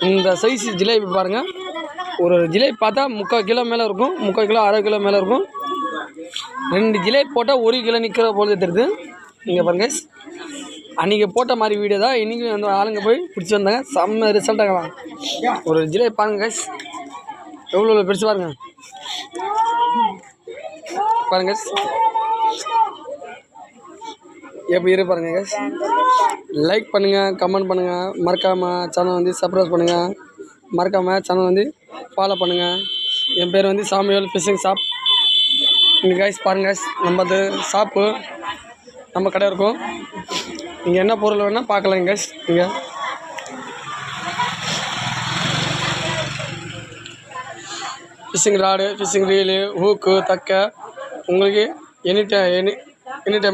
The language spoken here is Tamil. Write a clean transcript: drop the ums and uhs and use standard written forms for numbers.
இந்த சைஸ் ஜிலேபி பாருங்கள். ஒரு ஜிலேபி பார்த்தா 3/4 கிலோ மேலே இருக்கும், 3/4 கிலோ 1/2 கிலோ மேலே இருக்கும். 2 ஜிலேபி போட்டால் 1 கிலோ நிற்கிற போல தெரியுது. நீங்கள் பாருங்க, அன்றைக்கி போட்ட மாதிரி வீடியோ தான் இன்றைக்கி வந்து ஆளுங்க போய் பிடிச்சி வந்தாங்க. செம்ம ரிசல்ட் ஆகலாம். ஒரு ஜிலேபி பாருங்க எவ்வளோ பெருசு பாருங்க. பாருங்க எப்படி இரு பாருங்க. லைக் பண்ணுங்கள், கமெண்ட் பண்ணுங்கள், மறக்காமல் சேனல் வந்து சப்ஸ்கிரைப் பண்ணுங்கள், மறக்காமல் சேனல் வந்து ஃபாலோ பண்ணுங்கள். என் பேர் வந்து சாமுவேல் ஃபிஷிங் ஷாப். இங்கே கைஸ் பாருங்கள், நம்மது ஷாப்பு நம்ம கடை இருக்கும். நீங்கள் என்ன பொருள் வேணால் பார்க்கலாம் கைஸ். இங்கே fishing rod, fishing reel, hook, தக்கை உங்களுக்கு எனி டைம்